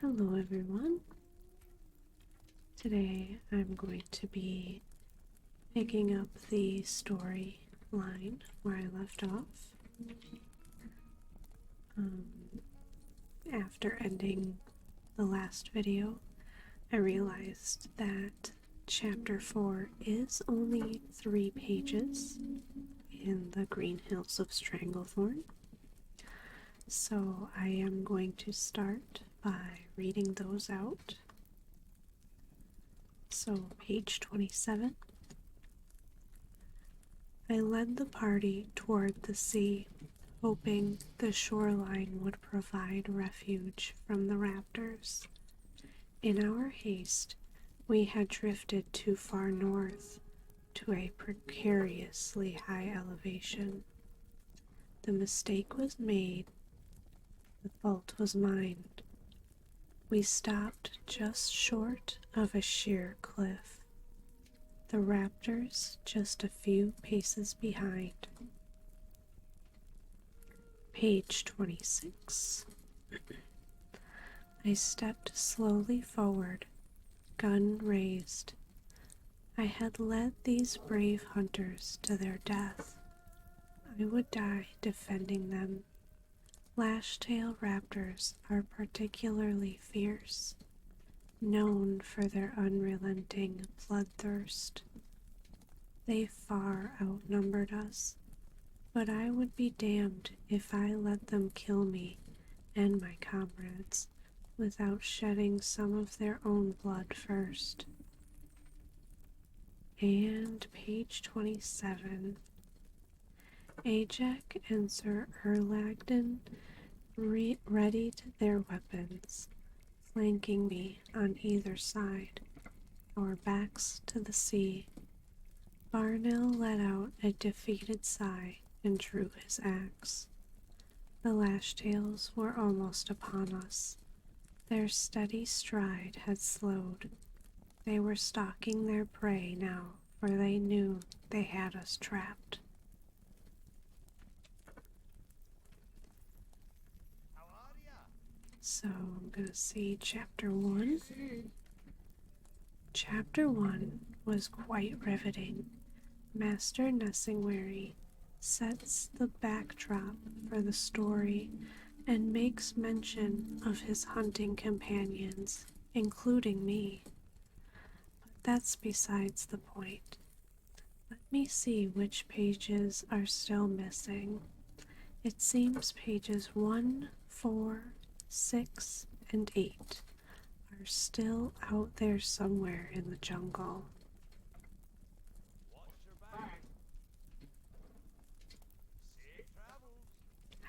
Hello everyone. Today I'm going to be picking up the story line where I left off. After ending the last video, I realized that chapter 4 is only 3 pages in the Green Hills of Stranglethorn. So I am going to start by reading those out. So, page 27. I led the party toward the sea, hoping the shoreline would provide refuge from the raptors. In our haste, we had drifted too far north to a precariously high elevation. The mistake was made. The fault was mine. We stopped just short of a sheer cliff. The raptors just a few paces behind. Page 26. I stepped slowly forward, gun raised. I had led these brave hunters to their death. I would die defending them. Lash-tail raptors are particularly fierce, known for their unrelenting bloodthirst. They far outnumbered us, but I would be damned if I let them kill me and my comrades without shedding some of their own blood first. And page 27. Ajak and Sir Erlagden readied their weapons, flanking me on either side, our backs to the sea. Barnell let out a defeated sigh and drew his axe. The Lashtails were almost upon us. Their steady stride had slowed. They were stalking their prey now, for they knew they had us trapped. So I'm going to see chapter 1. Chapter 1 was quite riveting. Master Nessingwary sets the backdrop for the story and makes mention of his hunting companions, including me. But that's besides the point. Let me see which pages are still missing. It seems pages 1, 4, 6, and 8 are still out there somewhere in the jungle.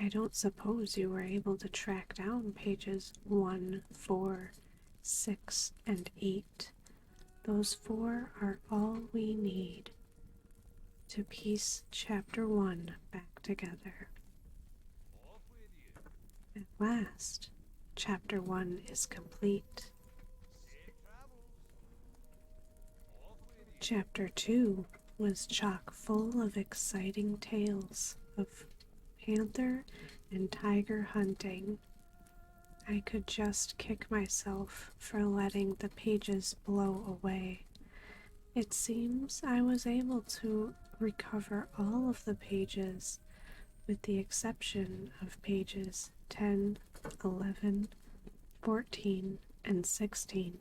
I don't suppose you were able to track down pages 1, 4, 6, and 8. Those 4 are all we need to piece chapter 1 back together. At last, chapter 1 is complete. Chapter 2 was chock full of exciting tales of panther and tiger hunting. I could just kick myself for letting the pages blow away. It seems I was able to recover all of the pages with the exception of pages 10, 11, 14, and 16.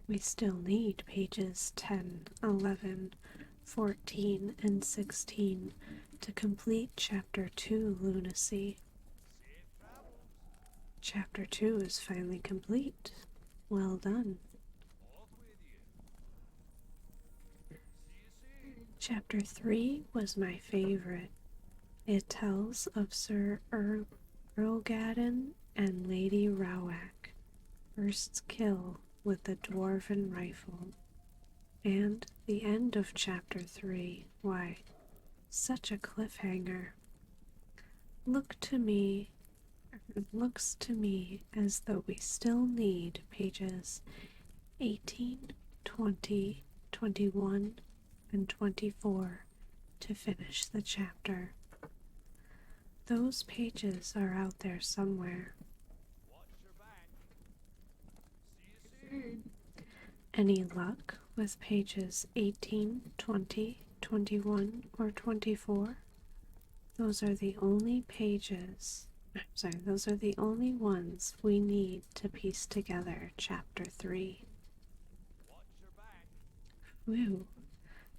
We still need pages 10, 11, 14, and 16 to complete Chapter 2 Lunacy. Chapter 2 is finally complete. Well done. Chapter 3 was my favorite. It tells of Sir Erlgadden and Lady Rowak, first kill with the dwarven rifle. And the end of chapter 3, why, such a cliffhanger. Looks to me as though we still need pages 18, 20, 21, and 24 to finish the chapter. Those pages are out there somewhere. Any luck with pages 18, 20, 21, or 24? Those are the only pages. Those are the only ones we need to piece together Chapter 3. Whew.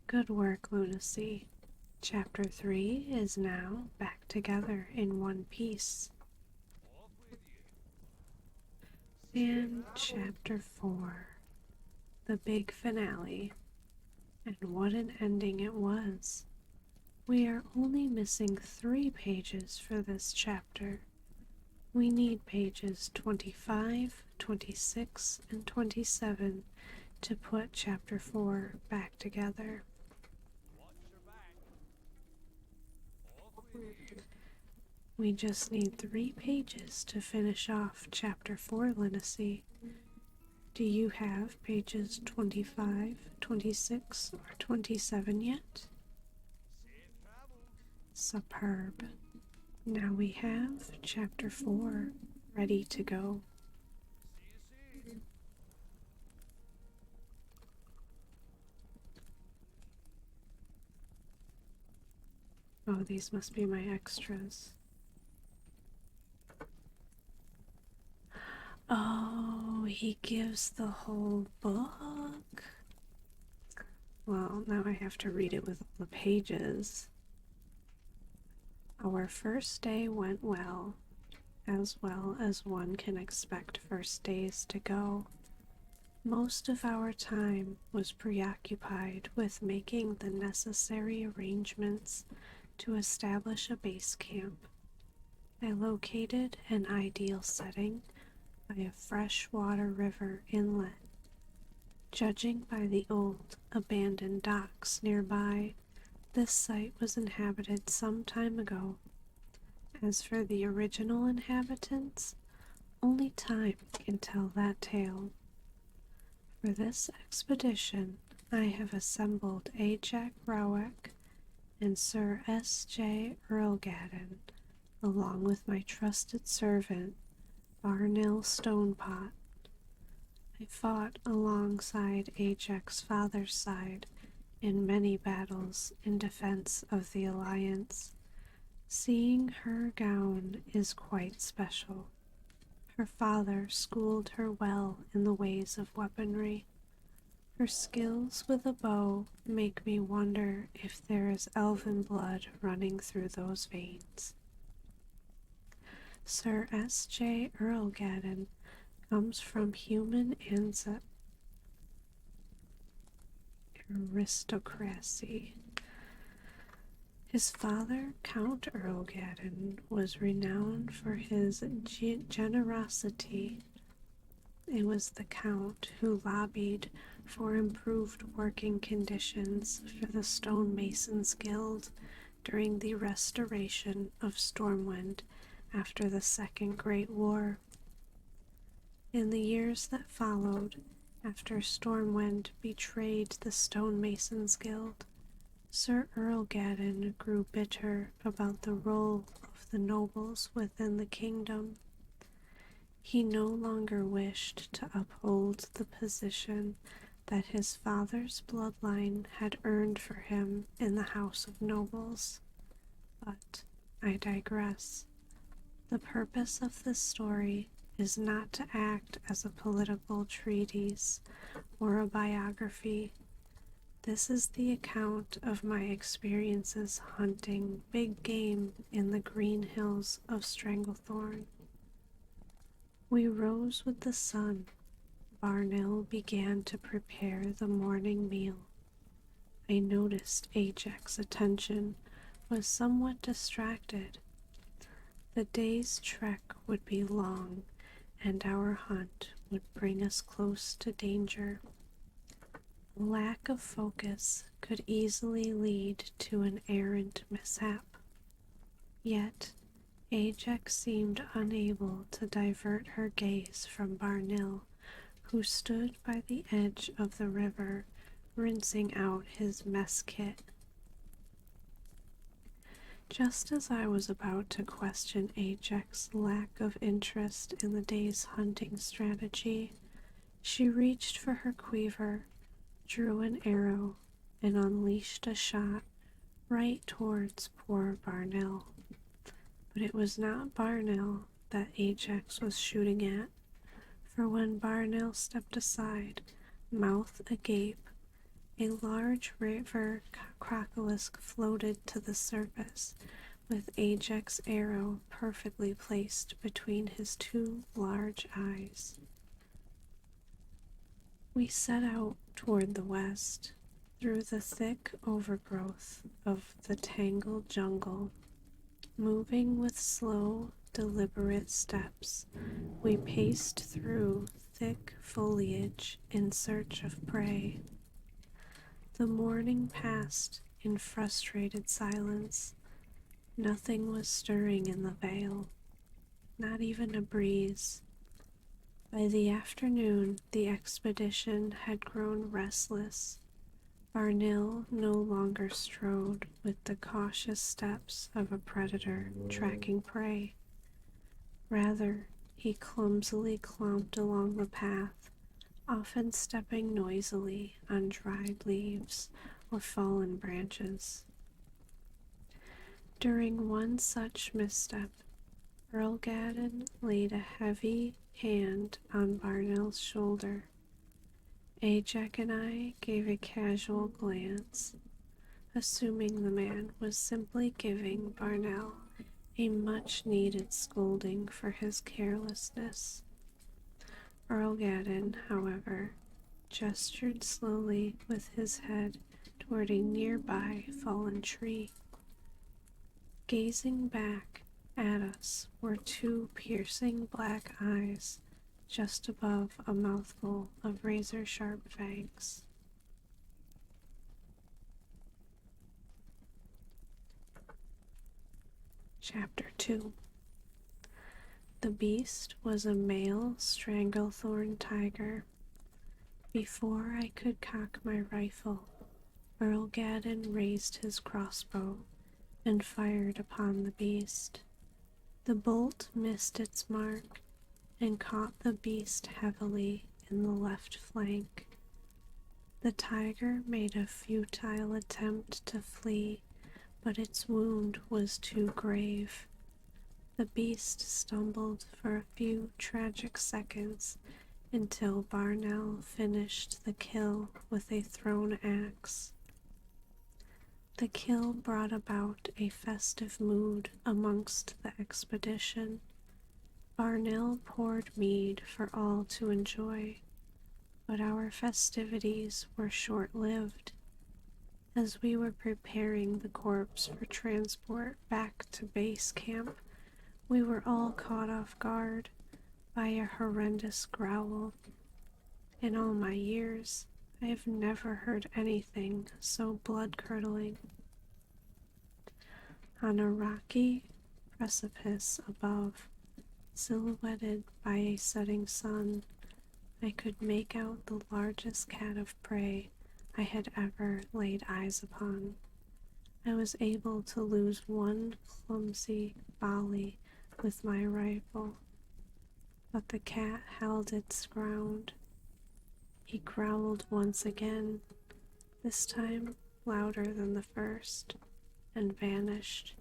Good work, Lunacy. Chapter 3 is now back together in one piece. And Chapter 4, the big finale. And what an ending it was. We are only missing 3 pages for this chapter. We need pages 25, 26, and 27 to put Chapter 4 back together. We just need 3 pages to finish off Chapter 4, Lunacy. Do you have pages 25, 26, or 27 yet? Superb. Now we have Chapter 4 ready to go. Oh, these must be my extras. Oh, he gives the whole book. Well, now I have to read it with all the pages. Our first day went well as one can expect first days to go. Most of our time was preoccupied with making the necessary arrangements to establish a base camp. I located an ideal setting by a freshwater river inlet. Judging by the old, abandoned docks nearby, this site was inhabited some time ago. As for the original inhabitants, only time can tell that tale. For this expedition, I have assembled Ajax Rowek and Sir S.J. Earlgaddon, along with my trusted servant, Barnil Stonepot. I fought alongside Ajax's father's side in many battles in defense of the Alliance. Seeing her gown is quite special. Her father schooled her well in the ways of weaponry. Her skills with a bow make me wonder if there is elven blood running through those veins. Sir S.J. Earlgaddon comes from human aristocracy. His father, Count Earlgaddon, was renowned for his generosity. It was the Count who lobbied for improved working conditions for the Stonemasons Guild during the restoration of Stormwind after the Second Great War. In the years that followed, after Stormwind betrayed the Stonemasons Guild, Sir Earlgaddon grew bitter about the role of the nobles within the kingdom. He no longer wished to uphold the position that his father's bloodline had earned for him in the House of Nobles. But I digress. The purpose of this story is not to act as a political treatise or a biography. This is the account of my experiences hunting big game in the green hills of Stranglethorn. We rose with the sun. Barnil began to prepare the morning meal. I noticed Ajax's attention was somewhat distracted. The day's trek would be long, and our hunt would bring us close to danger. Lack of focus could easily lead to an errant mishap. Yet, Ajax seemed unable to divert her gaze from Barnil, who stood by the edge of the river, rinsing out his mess kit. Just as I was about to question Ajax's lack of interest in the day's hunting strategy, she reached for her quiver, drew an arrow, and unleashed a shot right towards poor Barnell. But it was not Barnell that Ajax was shooting at, for when Barnell stepped aside, mouth agape, a large river crocolisk floated to the surface, with Ajax's arrow perfectly placed between his two large eyes. We set out toward the west, through the thick overgrowth of the tangled jungle. Moving with slow, deliberate steps, we paced through thick foliage in search of prey. The morning passed in frustrated silence. Nothing was stirring in the vale, not even a breeze. By the afternoon, the expedition had grown restless. Barnil no longer strode with the cautious steps of a predator tracking prey. Rather, he clumsily clomped along the path, often stepping noisily on dried leaves or fallen branches. During one such misstep, Earl Gadden laid a heavy hand on Barnell's shoulder. Ajax and I gave a casual glance, assuming the man was simply giving Barnell a much-needed scolding for his carelessness. Earl Gadden, however, gestured slowly with his head toward a nearby fallen tree. Gazing back at us were two piercing black eyes just above a mouthful of razor-sharp fangs. Chapter 2. The beast was a male stranglethorn tiger. Before I could cock my rifle, Earl Gadden raised his crossbow and fired upon the beast. The bolt missed its mark and caught the beast heavily in the left flank. The tiger made a futile attempt to flee, but its wound was too grave. The beast stumbled for a few tragic seconds until Barnell finished the kill with a thrown axe. The kill brought about a festive mood amongst the expedition. Barnell poured mead for all to enjoy, but our festivities were short-lived. As we were preparing the corpse for transport back to base camp, we were all caught off guard by a horrendous growl. In all my years, I have never heard anything so blood-curdling. On a rocky precipice above, silhouetted by a setting sun, I could make out the largest cat of prey I had ever laid eyes upon. I was able to lose one clumsy volley with my rifle, but the cat held its ground. He growled once again, this time louder than the first, and vanished.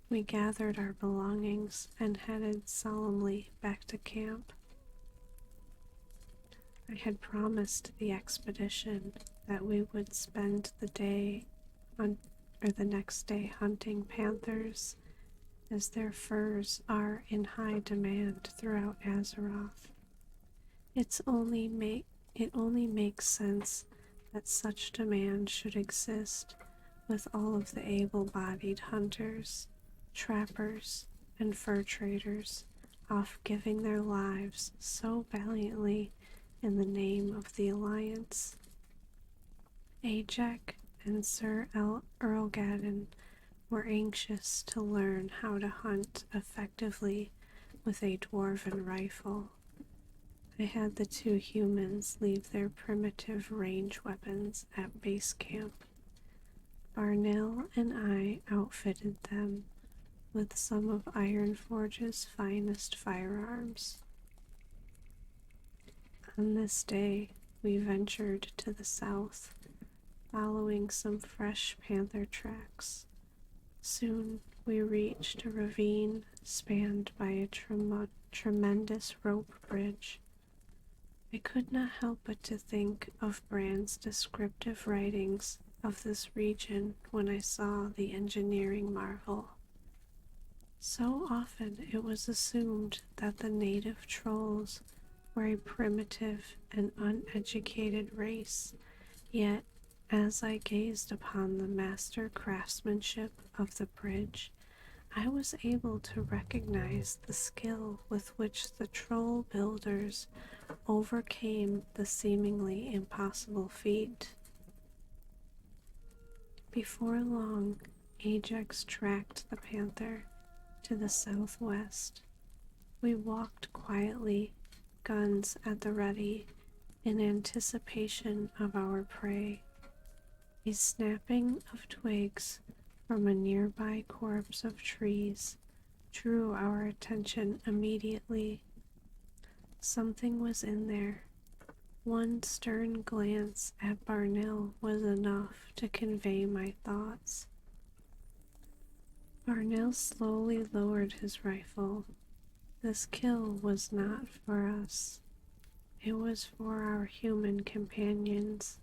We gathered our belongings and headed solemnly back to camp. I had promised the expedition that we would spend the next day hunting panthers, as their furs are in high demand throughout Azeroth. It only makes sense that such demand should exist, with all of the able-bodied hunters, trappers, and fur traders off giving their lives so valiantly in the name of the Alliance. Ajax and Sir Earl Gadden were anxious to learn how to hunt effectively with a dwarven rifle. I had the two humans leave their primitive range weapons at base camp. Barnell and I outfitted them with some of Ironforge's finest firearms. On this day, we ventured to the south, following some fresh panther tracks. Soon we reached a ravine spanned by a tremendous rope bridge. I could not help but to think of Brand's descriptive writings of this region when I saw the engineering marvel. So often it was assumed that the native trolls were a primitive and uneducated race, yet as I gazed upon the master craftsmanship of the bridge, I was able to recognize the skill with which the troll builders overcame the seemingly impossible feat. Before long, Ajax tracked the panther to the southwest. We walked quietly, guns at the ready, in anticipation of our prey. A snapping of twigs from a nearby copse of trees drew our attention immediately. Something was in there. One stern glance at Barnell was enough to convey my thoughts. Barnell slowly lowered his rifle. This kill was not for us. It was for our human companions.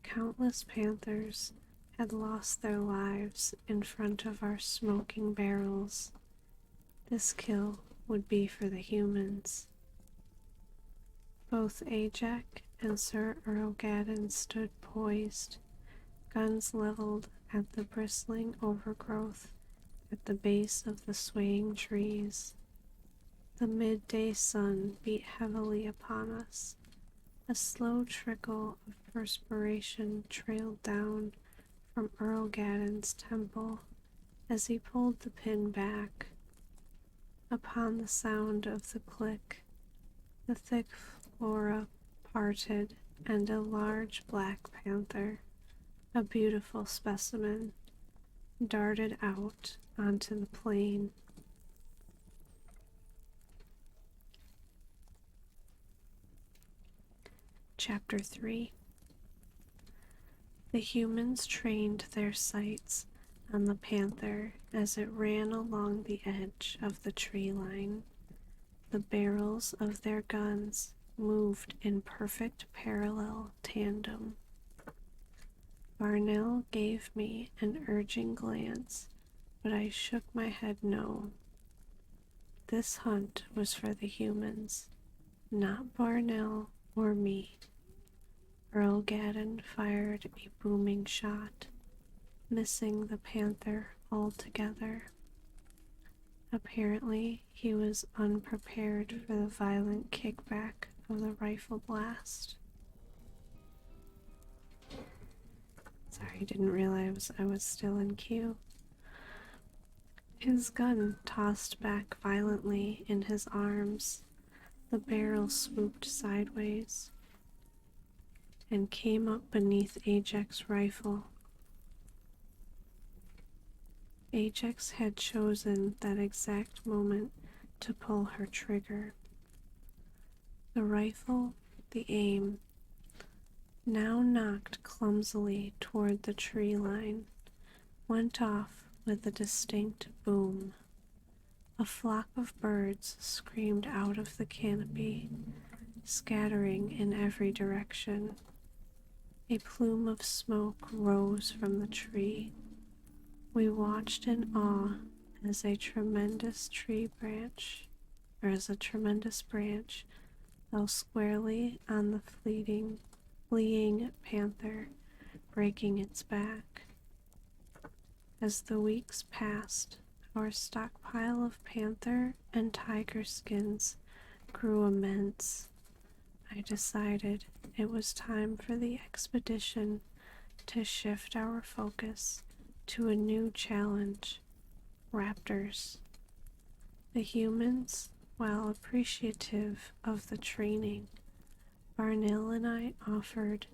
Countless panthers had lost their lives in front of our smoking barrels. This kill would be for the humans. Both Ajax and Sir Erlgaddon stood poised, guns leveled at the bristling overgrowth at the base of the swaying trees. The midday sun beat heavily upon us. A slow trickle of perspiration trailed down from Erlgaddon's temple as he pulled the pin back. Upon the sound of the click, the thick flora parted and a large black panther, a beautiful specimen, darted out onto the plain. Chapter 3. The humans trained their sights on the panther as it ran along the edge of the tree line. The barrels of their guns moved in perfect parallel tandem. Barnell gave me an urging glance, but I shook my head no. This hunt was for the humans, not Barnell or me. Erlgaddon fired a booming shot, missing the panther altogether. Apparently, he was unprepared for the violent kickback of the rifle blast. Sorry, didn't realize I was still in queue. His gun tossed back violently in his arms. The barrel swooped sideways and came up beneath Ajax's rifle. Ajax had chosen that exact moment to pull her trigger. The rifle, the aim, now knocked clumsily toward the tree line, went off with a distinct boom. A flock of birds screamed out of the canopy, scattering in every direction. A plume of smoke rose from the tree. We watched in awe as a tremendous branch fell squarely on the fleeing panther, breaking its back. As the weeks passed, our stockpile of panther and tiger skins grew immense. I decided it was time for the expedition to shift our focus to a new challenge: raptors. The humans, while appreciative of the training Barnell and I offered,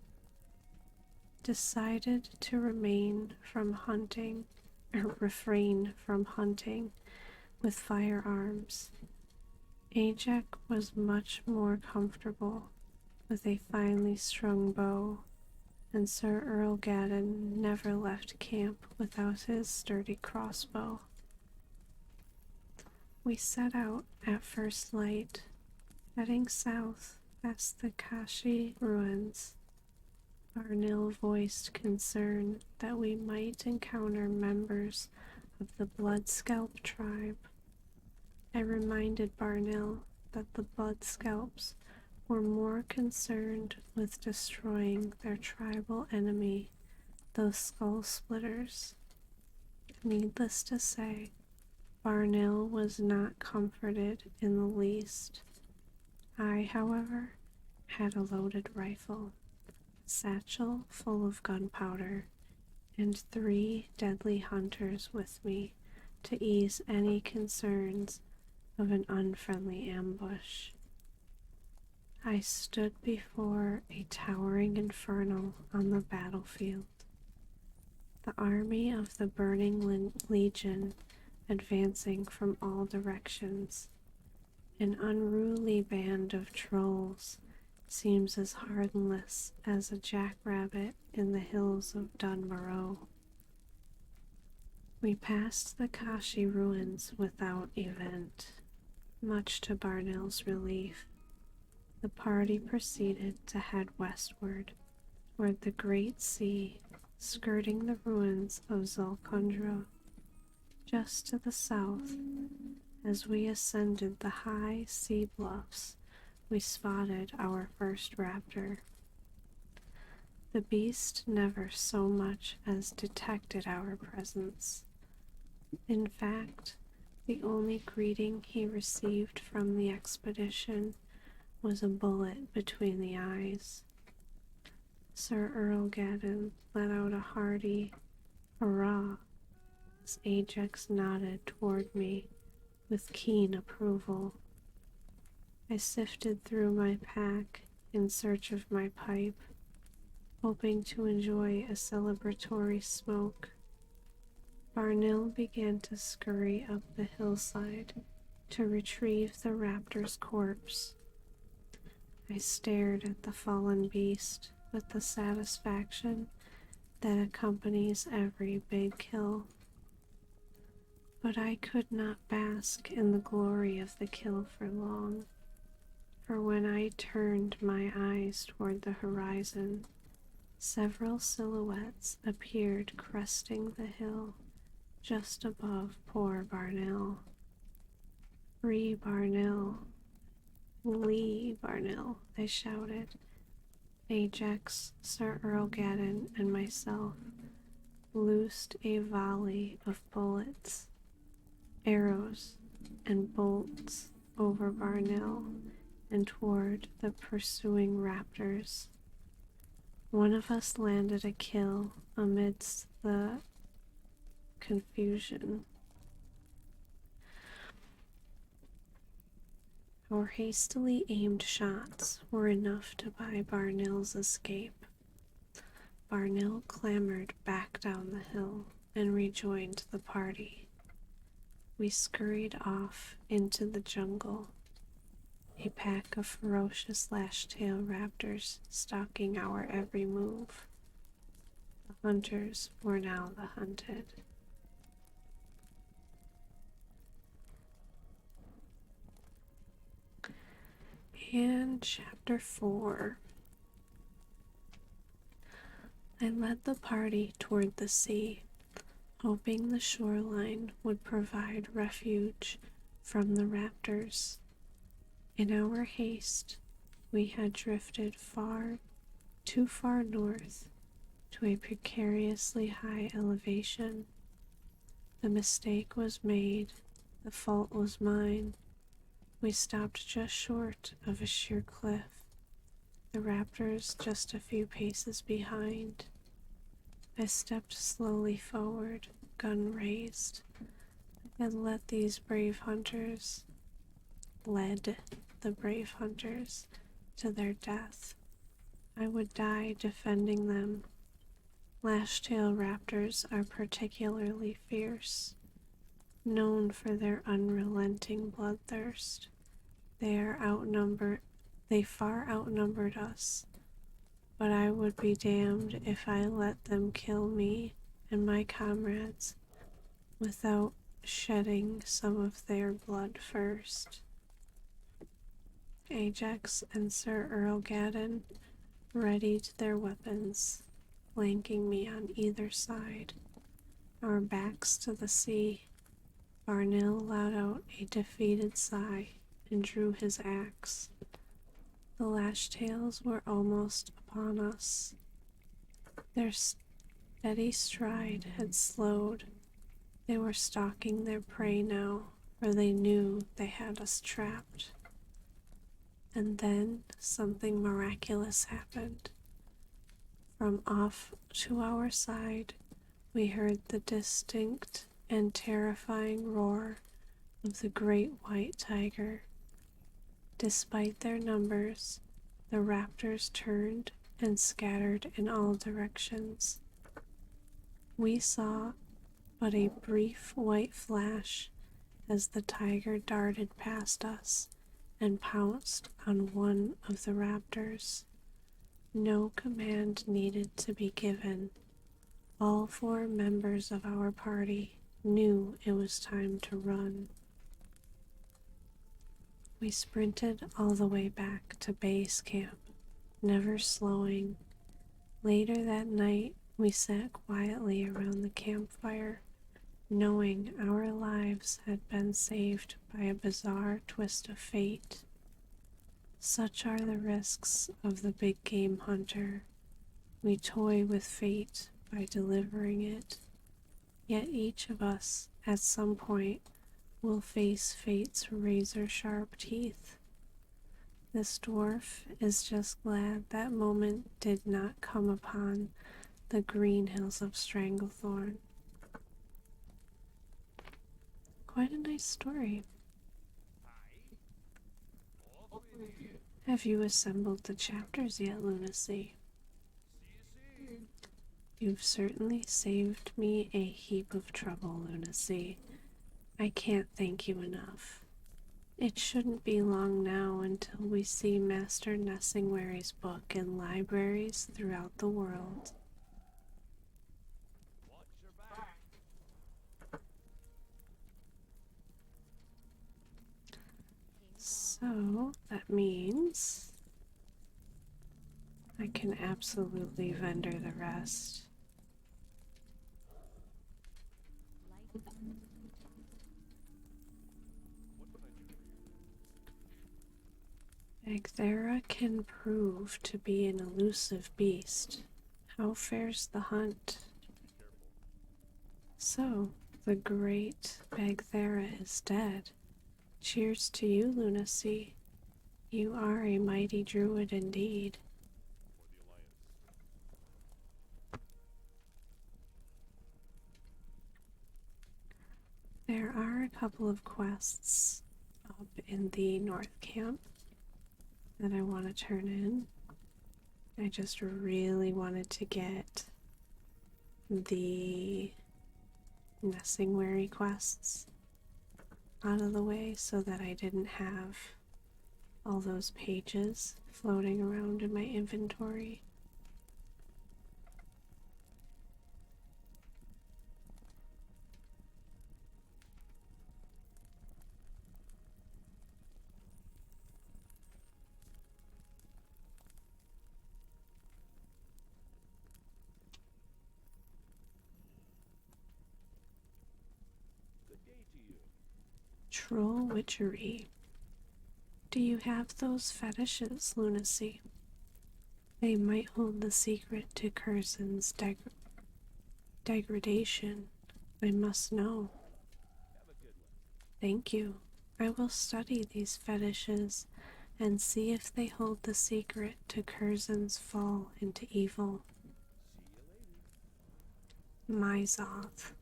decided to refrain from hunting with firearms. Ajax was much more comfortable with a finely strung bow, and Sir Earl Gadden never left camp without his sturdy crossbow. We set out at first light, heading south past the Kashi ruins. Barnil voiced concern that we might encounter members of the Blood Scalp tribe. I reminded Barnil that the Blood Scalps were more concerned with destroying their tribal enemy, those Skull Splitters. Needless to say, Barnil was not comforted in the least. I, however, had a loaded rifle, a satchel full of gunpowder, and 3 deadly hunters with me to ease any concerns of an unfriendly ambush. I stood before a towering inferno on the battlefield. The army of the Burning Legion advancing from all directions. An unruly band of trolls seems as harmless as a jackrabbit in the hills of Dunmoreau. We passed the Kashi ruins without event, much to Barnil's relief. The party proceeded to head westward toward the Great Sea, skirting the ruins of Zulkundra. Just to the south, as we ascended the high sea bluffs, we spotted our first raptor. The beast never so much as detected our presence. In fact, the only greeting he received from the expedition was a bullet between the eyes. Sir Earl Gadden let out a hearty hurrah as Ajax nodded toward me with keen approval. I sifted through my pack in search of my pipe, hoping to enjoy a celebratory smoke. Barnil began to scurry up the hillside to retrieve the raptor's corpse. I stared at the fallen beast with the satisfaction that accompanies every big kill. But I could not bask in the glory of the kill for long, for when I turned my eyes toward the horizon, several silhouettes appeared cresting the hill just above poor Barnil. Free Barnil! Lee Barnil! I shouted. Ajax, Sir Earl Gadden, and myself loosed a volley of bullets, arrows, and bolts over Barnil and toward the pursuing raptors. One of us landed a kill amidst the confusion. Our hastily aimed shots were enough to buy Barnil's escape. Barnil clambered back down the hill and rejoined the party. We scurried off into the jungle, a pack of ferocious lash-tail raptors stalking our every move. The hunters were now the hunted. And Chapter 4. I led the party toward the sea, hoping the shoreline would provide refuge from the raptors. In our haste, we had drifted too far north to a precariously high elevation. The mistake was made, the fault was mine. We stopped just short of a sheer cliff, the raptors just a few paces behind. I stepped slowly forward, gun raised, and led the brave hunters to their death. I would die defending them, Lash-tail raptors are particularly fierce, known for their unrelenting bloodthirst. They far outnumbered us, but I would be damned if I let them kill me and my comrades without shedding some of their blood first. Ajax and Sir Erlgadden readied their weapons, flanking me on either side, our backs to the sea. Barnil let out a defeated sigh and drew his axe. The lash-tails were almost upon us. Their steady stride had slowed. They were stalking their prey now, for they knew they had us trapped. And then something miraculous happened. From off to our side, we heard the distinct and terrifying roar of the great white tiger. Despite their numbers, the raptors turned and scattered in all directions. We saw but a brief white flash as the tiger darted past us and pounced on one of the raptors. No command needed to be given. All 4 members of our party knew it was time to run. We sprinted all the way back to base camp, never slowing. Later that night, we sat quietly around the campfire, knowing our lives had been saved by a bizarre twist of fate. Such are the risks of the big game hunter. We toy with fate by delivering it, yet each of us, at some point, will face fate's razor-sharp teeth. This dwarf is just glad that moment did not come upon the green hills of Stranglethorn. Quite a nice story. Have you assembled the chapters yet, Lunacy? You've certainly saved me a heap of trouble, Lunacy. I can't thank you enough. It shouldn't be long now until we see Master Nessingwary's book in libraries throughout the world. So that means I can absolutely vendor the rest. Agthera can prove to be an elusive beast. How fares the hunt? So, the great Bagthera is dead. Cheers to you, Lunacy. You are a mighty druid indeed. There are a couple of quests up in the North Camp that I want to turn in. I just really wanted to get the Nessingwary quests out of the way so that I didn't have all those pages floating around in my inventory. Troll witchery. Do you have those fetishes, Lunacy? They might hold the secret to Curzon's degradation. I must know. Thank you. I will study these fetishes and see if they hold the secret to Curzon's fall into evil. Myzoth.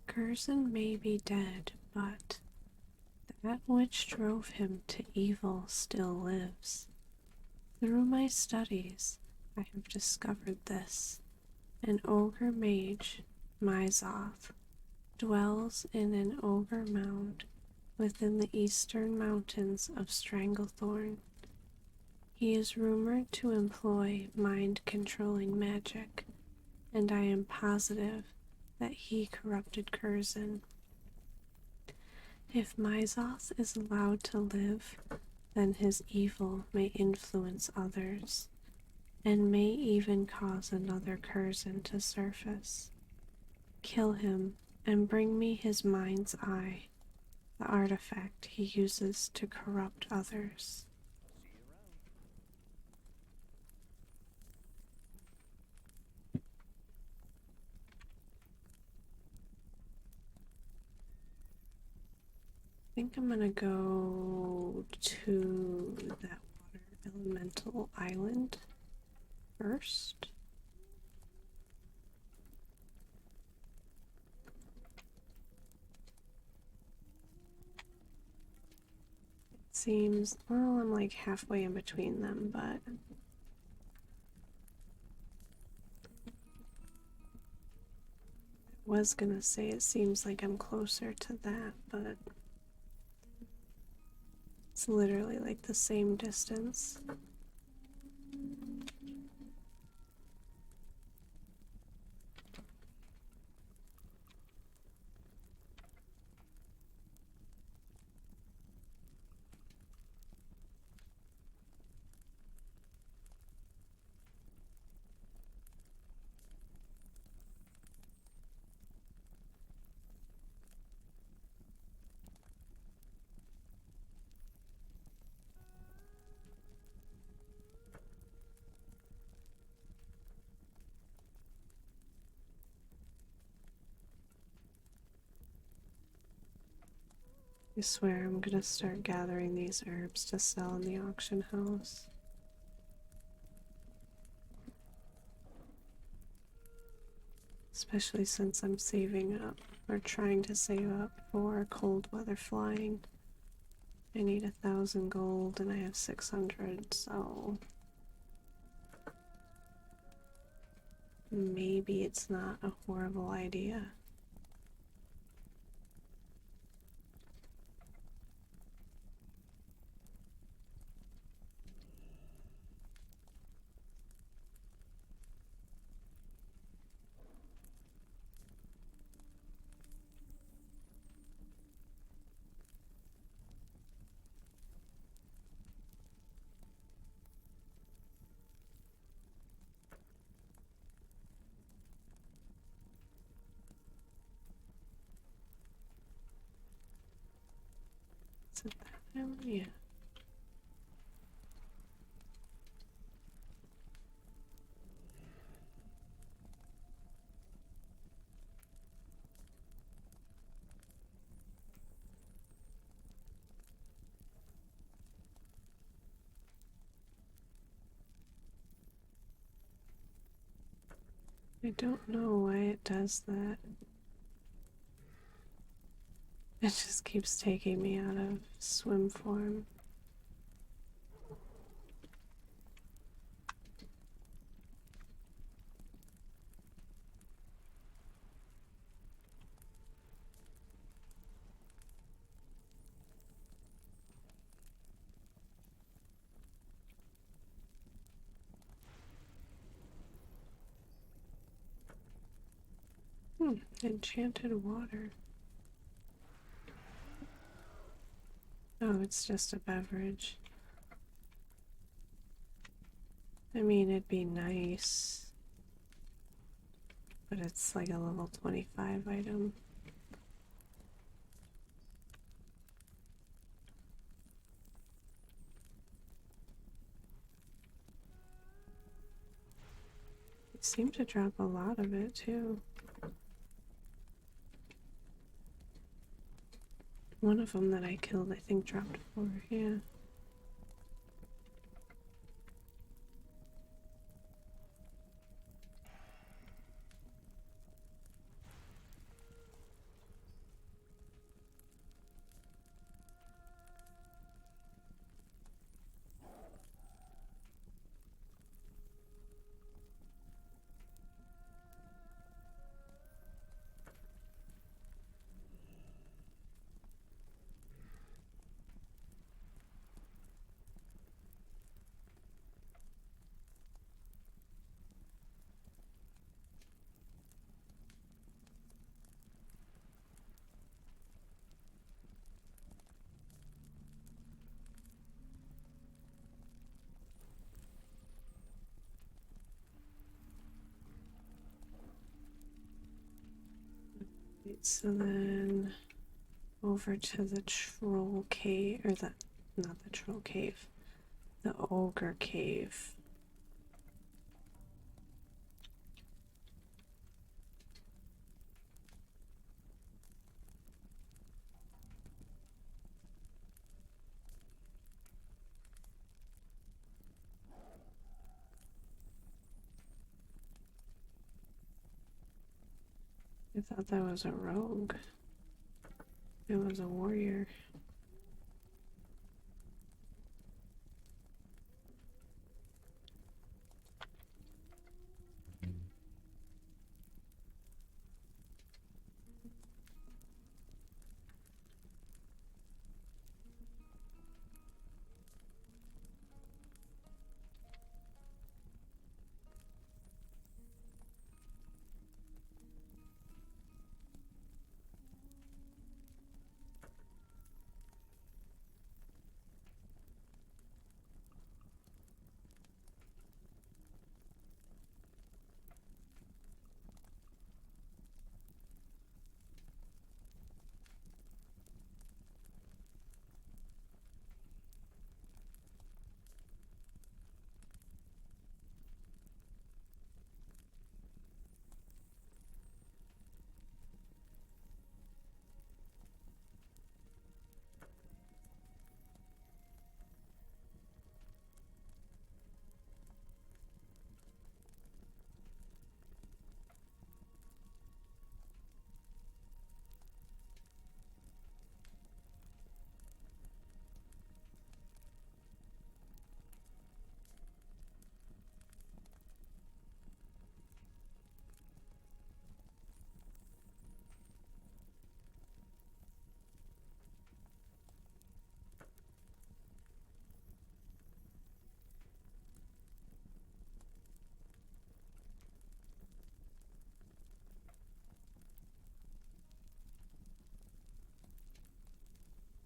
Curzon may be dead, but that which drove him to evil still lives. Through my studies, I have discovered this. An ogre mage, Myzoth, dwells in an ogre mound within the eastern mountains of Stranglethorn. He is rumored to employ mind-controlling magic, and I am positive that he corrupted Curzon. If Myzoth is allowed to live, then his evil may influence others, and may even cause another Curzon to surface. Kill him and bring me his mind's eye, the artifact he uses to corrupt others. I think I'm gonna go to that water elemental island first. It seems, well, I'm like halfway in between them, but I was gonna say it seems like I'm closer to that, but it's literally like the same distance. I swear I'm gonna start gathering these herbs to sell in the auction house. Especially since I'm saving up, or trying to save up for cold weather flying. I need 1,000 gold and I have 600, so maybe it's not a horrible idea. Is it that one? Yeah. I don't know why it does that. It just keeps taking me out of swim form. Enchanted water. Oh, it's just a beverage. I mean, it'd be nice, but it's like a level 25 item. It seemed to drop a lot of it, too. One of them that I killed, I think, dropped 4, yeah. so then over to the troll cave, or not the troll cave, the ogre cave. I thought that was a rogue. It was a warrior.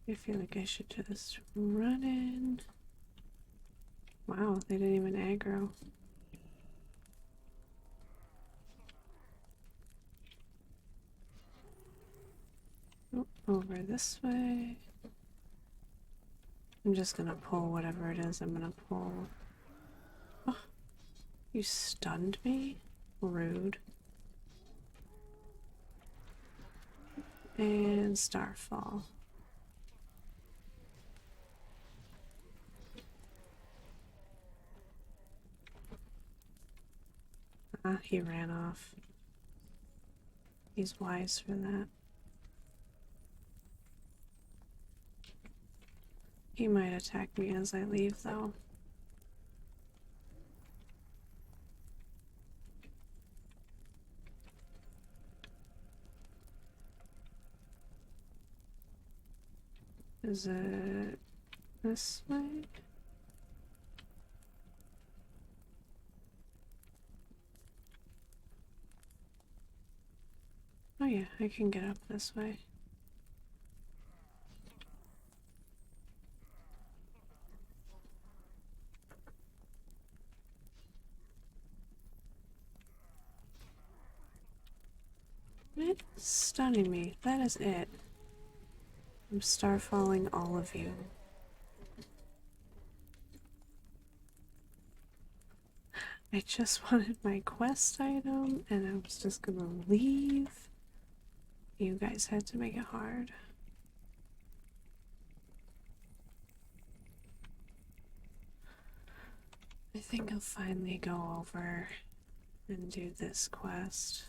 I feel like I should just run in. Wow, they didn't even aggro. Oh, over this way. I'm just gonna pull whatever it is I'm gonna pull. Oh, you stunned me? Rude. And Starfall. Ah, he ran off. He's wise for that. He might attack me as I leave, though. Is it this way? Oh yeah, I can get up this way. It's stunning me. That is it. I'm starfalling all of you. I just wanted my quest item and I was just gonna leave. You guys had to make it hard. I think I'll finally go over and do this quest.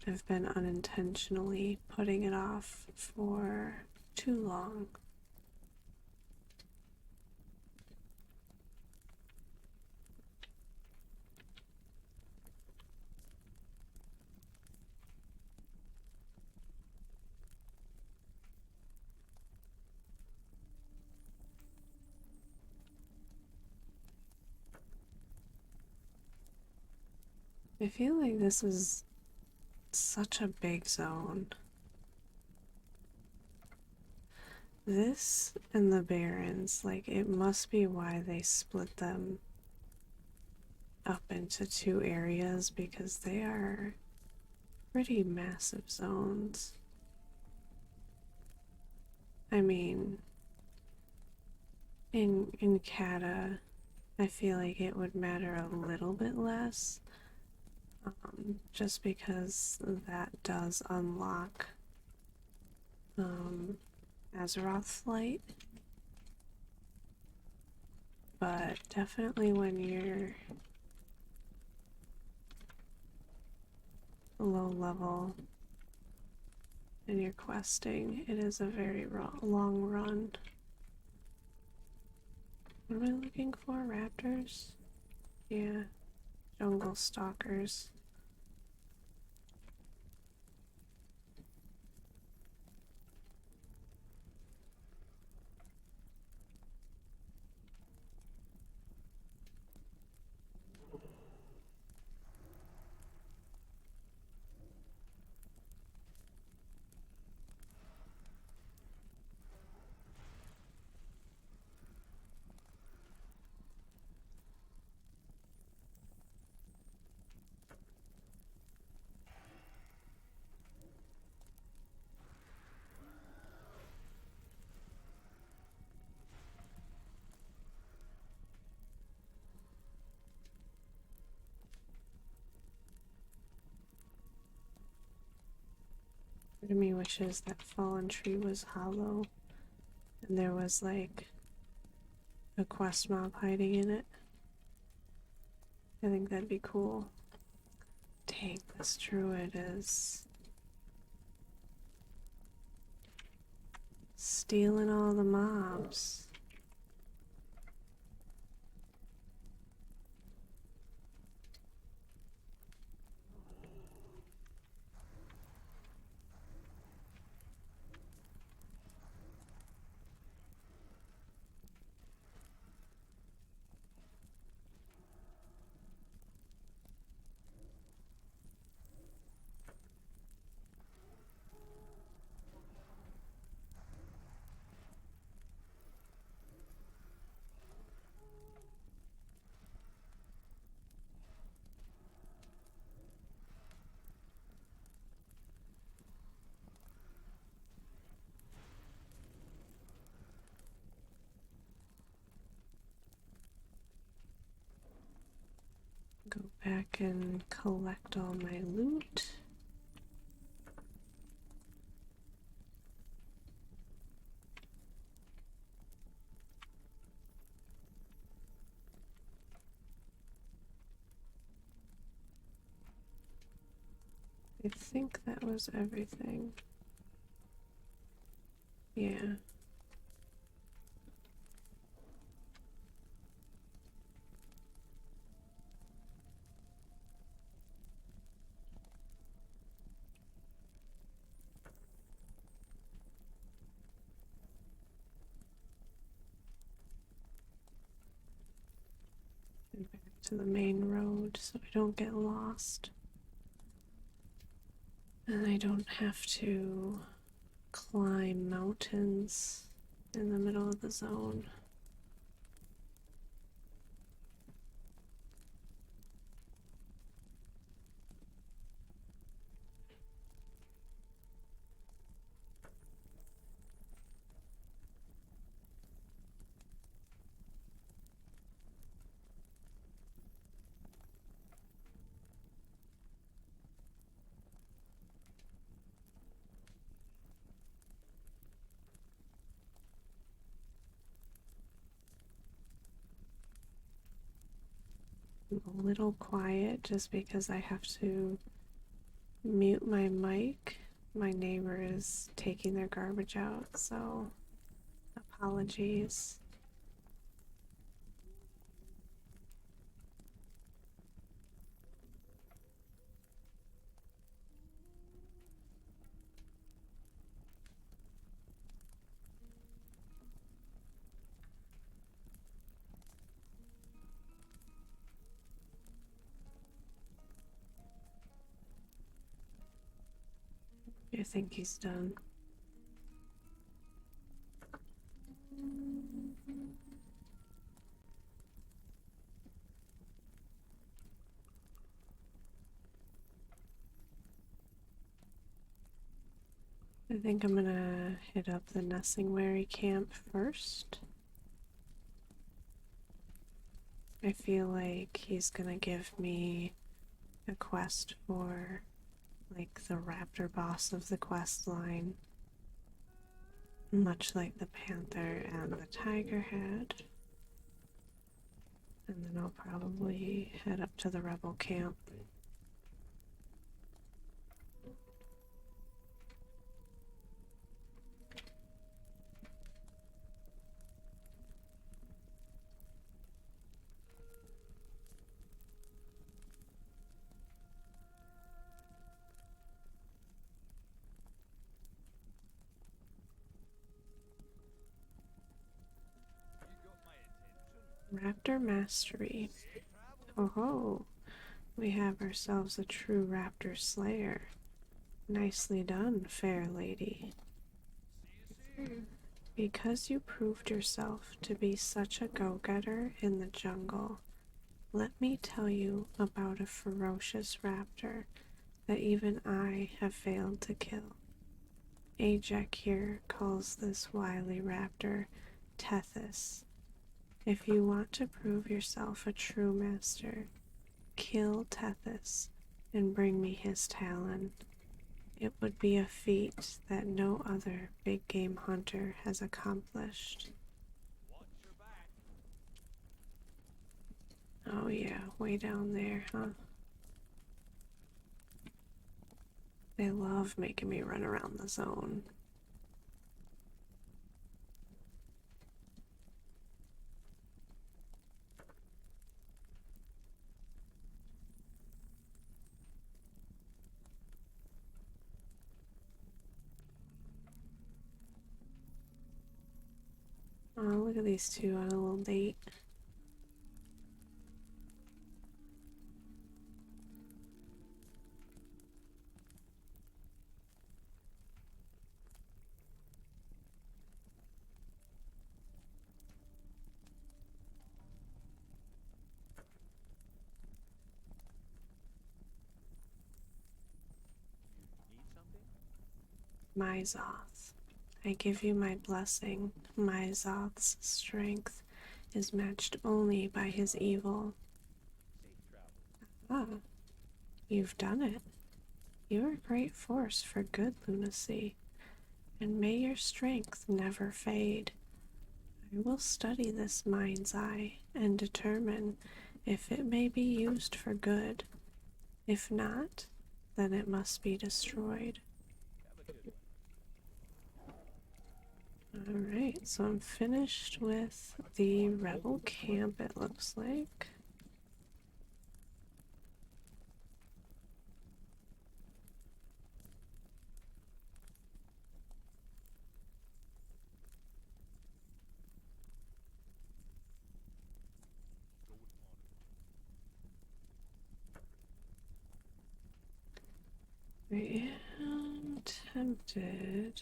I've been unintentionally putting it off for too long. I feel like this is such a big zone. This and the Barrens, like, it must be why they split them up into two areas because they are pretty massive zones. I mean, in Kata, I feel like it would matter a little bit less, just because that does unlock Azeroth's Light. But definitely when you're low level and you're questing, it is a very long run. What am I looking for? Raptors? Yeah, jungle stalkers. Part of me wishes that fallen tree was hollow and there was like a quest mob hiding in it. I think that'd be cool. Dang, this druid is stealing all the mobs. Go back and collect all my loot. I think that was everything. Yeah. And back to the main road so I don't get lost. And I don't have to climb mountains in the middle of the zone. I'm a little quiet just because I have to mute my mic. My neighbor is taking their garbage out, so apologies. I think he's done. I think I'm gonna hit up the Nessingwary camp first. I feel like he's gonna give me a quest for, like, the raptor boss of the quest line, much like the panther and the tiger had. And then I'll probably head up to the rebel camp. Raptor Mastery. Oh ho! We have ourselves a true raptor slayer. Nicely done, fair lady. Because you proved yourself to be such a go-getter in the jungle, let me tell you about a ferocious raptor that even I have failed to kill. Ajak here calls this wily raptor Tethys. If you want to prove yourself a true master, kill Tethys and bring me his talon. It would be a feat that no other big game hunter has accomplished. Oh yeah, way down there, huh? They love making me run around the zone. Oh, look at these two on a little date. Myzoth, I give you my blessing. Myzoth's strength is matched only by his evil. Ah, you've done it. You're a great force for good lunacy, and may your strength never fade. I will study this mind's eye and determine if it may be used for good. If not, then it must be destroyed. Alright, so I'm finished with the rebel camp, it looks like. I am tempted.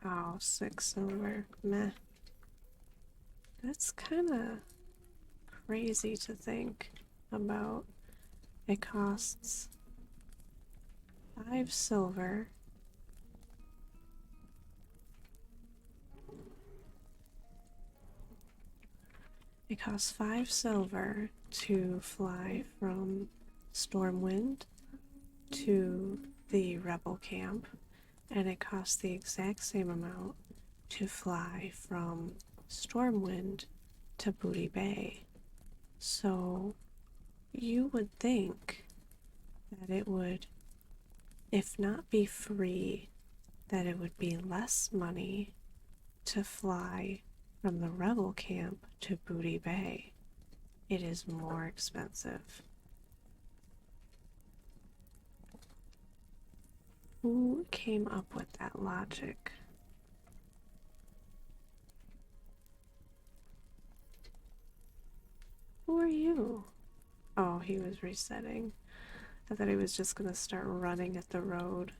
Oh, 6 silver. Meh. That's kind of crazy to think about. It costs 5 silver. It costs 5 silver to fly from Stormwind to the rebel camp, and it costs the exact same amount to fly from Stormwind to Booty Bay. So you would think that it would, if not be free, that it would be less money to fly from the rebel camp to Booty Bay. It is more expensive. Who came up with that logic? Who are you? Oh, he was resetting. I thought he was just gonna start running at the road.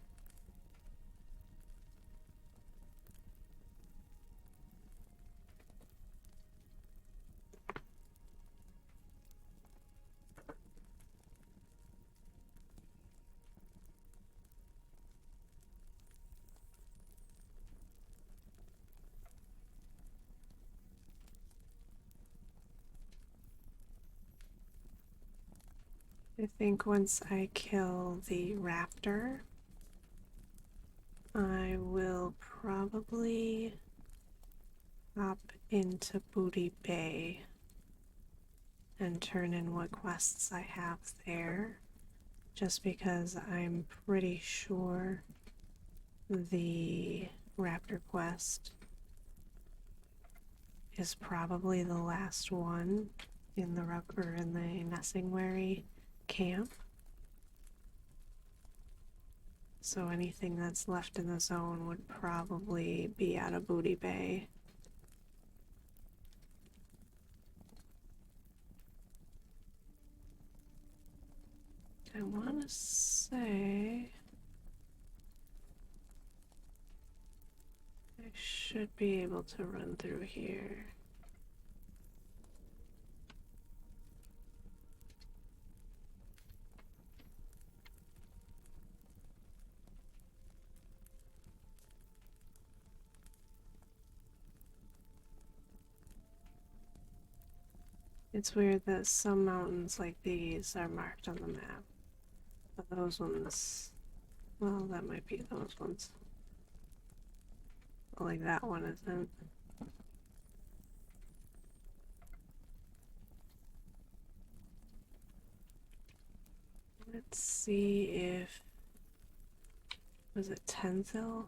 I think once I kill the raptor, I will probably hop into Booty Bay and turn in what quests I have there, just because I'm pretty sure the raptor quest is probably the last one in the Nessingwary camp. So anything that's left in the zone would probably be out of Booty Bay. I want to say I should be able to run through here. It's weird that some mountains like these are marked on the map, but those ones, well, that might be those ones. But like that one isn't. Let's see if, was it Tensile?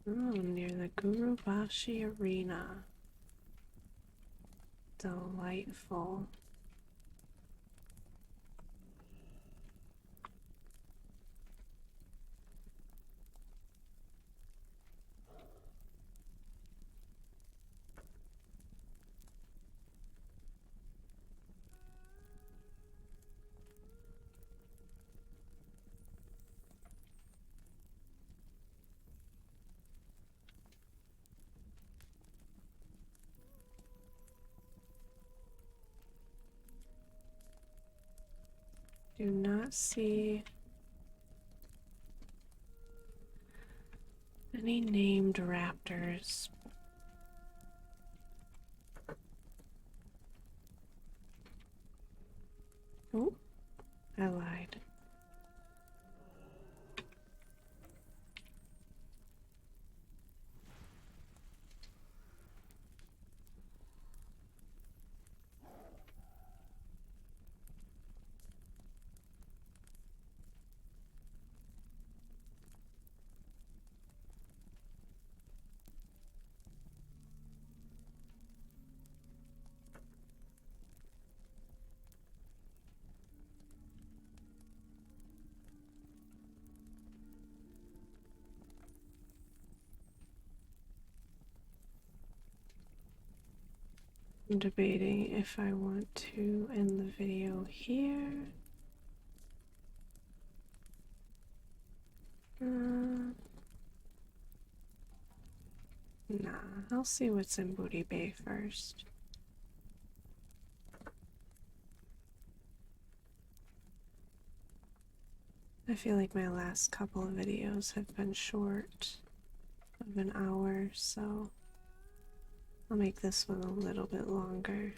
Oh, near the Gurubashi Arena. Delightful. Do not see any named raptors. Oh, I lied. I'm debating if I want to end the video here. Nah, I'll see what's in Booty Bay first. I feel like my last couple of videos have been short of an hour, so I'll make this one a little bit longer.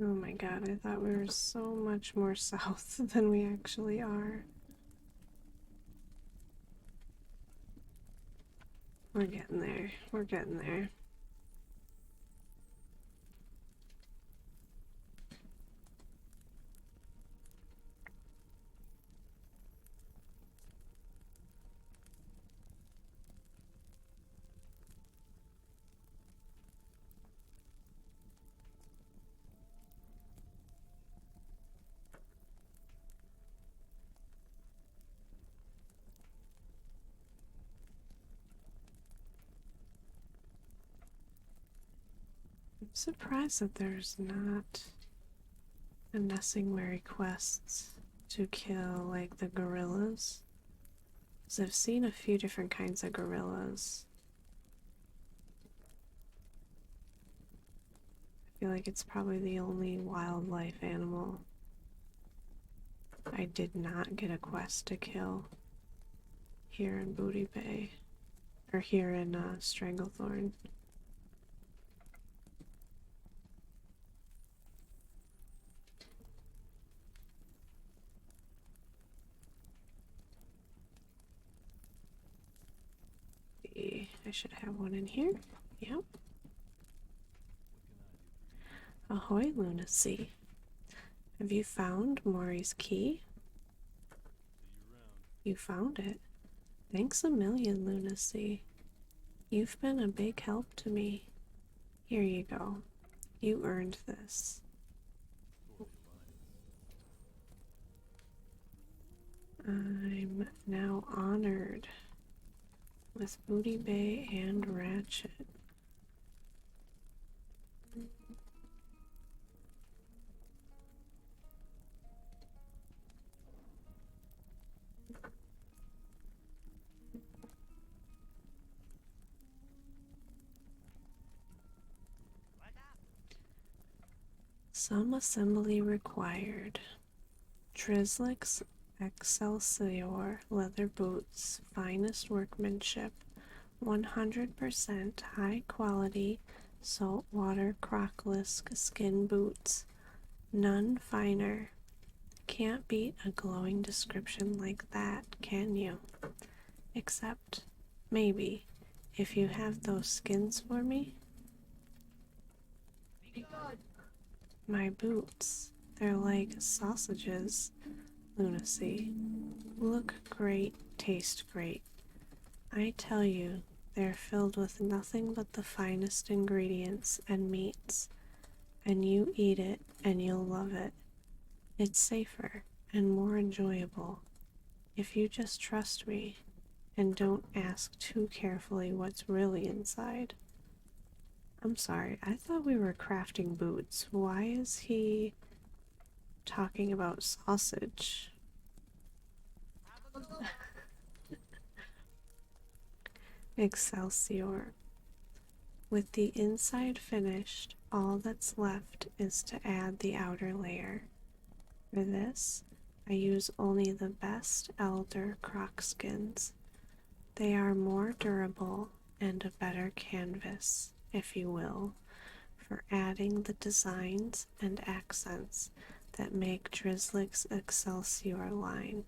Oh my god, I thought we were so much more south than we actually are. We're getting there. We're getting there. I'm surprised that there's not unnecessary quests to kill like the gorillas. Because I've seen a few different kinds of gorillas. I feel like it's probably the only wildlife animal I did not get a quest to kill here in Booty Bay. Or here in Stranglethorn. I should have one in here. Yep. Ahoy, Lunacy. Have you found Maury's key? You found it. Thanks a million, Lunacy. You've been a big help to me. Here you go. You earned this. I'm now honored with Booty Bay and Ratchet. Some assembly required. Trizlic's Excelsior leather boots, finest workmanship, 100% high quality saltwater crocolisk skin boots. None finer. Can't beat a glowing description like that, can you? Except, maybe, if you have those skins for me? My boots. They're like sausages, Lunacy. Look great, taste great. I tell you, they're filled with nothing but the finest ingredients and meats, and you eat it and you'll love it. It's safer and more enjoyable if you just trust me and don't ask too carefully what's really inside. I'm sorry, I thought we were crafting boots. Why is he talking about sausage? Excelsior. With the inside finished, all that's left is to add the outer layer. For this, I use only the best elder croc skins. They are more durable and a better canvas, if you will, for adding the designs and accents that make Drizzlick's Excelsior line.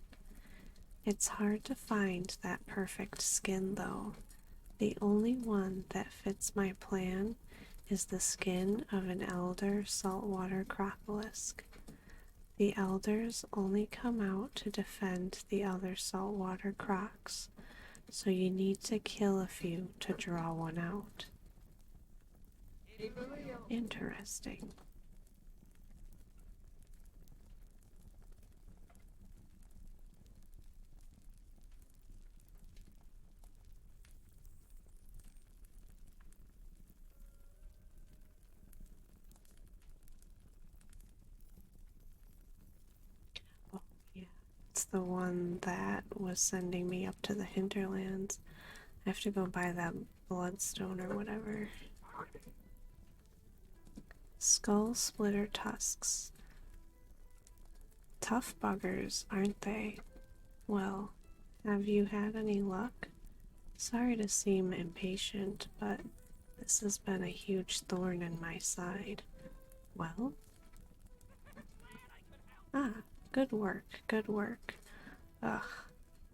It's hard to find that perfect skin, though. The only one that fits my plan is the skin of an elder saltwater crocolisk. The elders only come out to defend the other saltwater crocs, so you need to kill a few to draw one out. Interesting. Oh, yeah. It's the one that was sending me up to the hinterlands. I have to go buy that bloodstone or whatever. Skull splitter tusks. Tough buggers, aren't they? Well, have you had any luck? Sorry to seem impatient, but this has been a huge thorn in my side. Well? Ah, good work, good work. Ugh,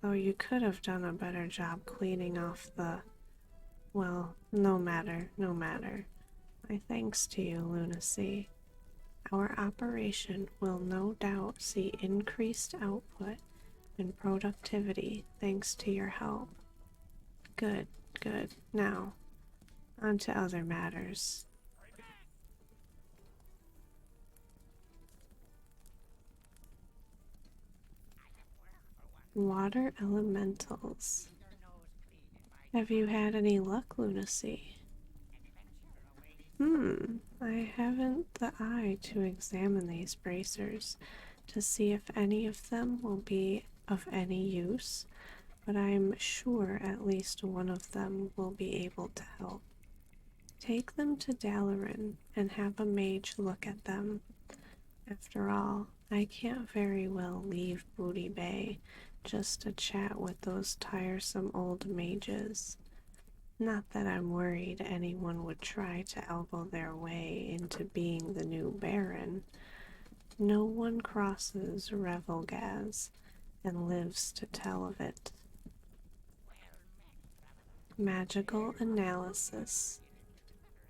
though you could have done a better job cleaning off the Well, no matter, no matter. My thanks to you, Lunacy. Our operation will no doubt see increased output and productivity thanks to your help. Good, good. Now, on to other matters. Water elementals. Have you had any luck, Lunacy? I haven't the eye to examine these bracers to see if any of them will be of any use, but I'm sure at least one of them will be able to help. Take them to Dalaran and have a mage look at them. After all, I can't very well leave Booty Bay just to chat with those tiresome old mages. Not that I'm worried anyone would try to elbow their way into being the new Baron. No one crosses Revelgaz and lives to tell of it. Magical analysis.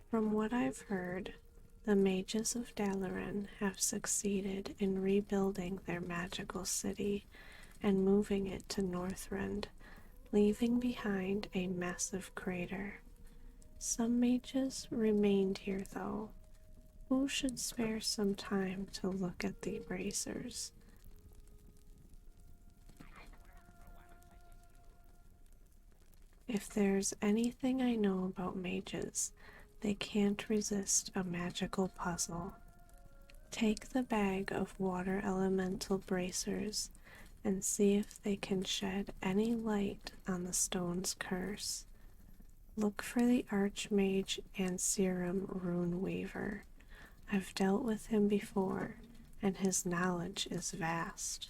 From what I've heard, the mages of Dalaran have succeeded in rebuilding their magical city and moving it to Northrend, leaving behind a massive crater. Some mages remained here, though. Who should spare some time to look at the bracers? If there's anything I know about mages, they can't resist a magical puzzle. Take the bag of water elemental bracers and see if they can shed any light on the stone's curse. Look for the Archmage and Serum Rune Weaver. I've dealt with him before, and his knowledge is vast.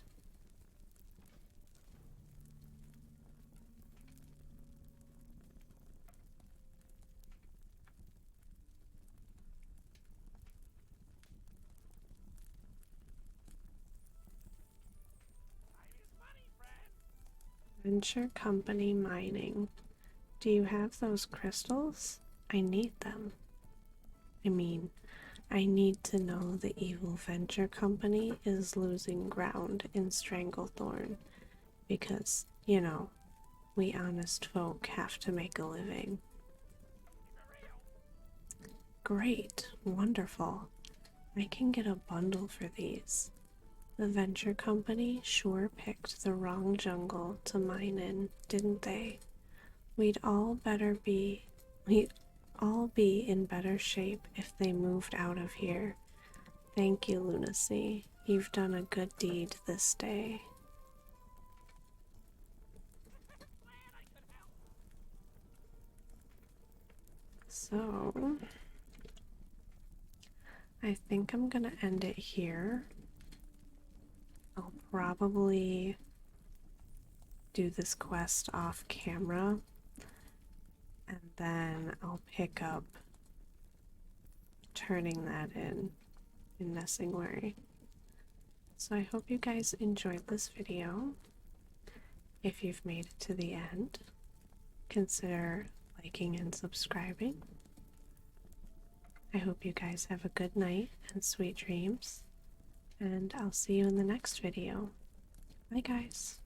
Venture Company Mining. Do you have those crystals? I need them. I need to know the evil venture company is losing ground in Stranglethorn because, we honest folk have to make a living. Great, wonderful. I can get a bundle for these. The venture company sure picked the wrong jungle to mine in, didn't they? We'd all be in better shape if they moved out of here. Thank you, Lunacy. You've done a good deed this day. So, I think I'm gonna end it here. I'll probably do this quest off camera and then I'll pick up turning that in Nessingwary. So I hope you guys enjoyed this video. If you've made it to the end, consider liking and subscribing. I hope you guys have a good night and sweet dreams, and I'll see you in the next video. Bye guys.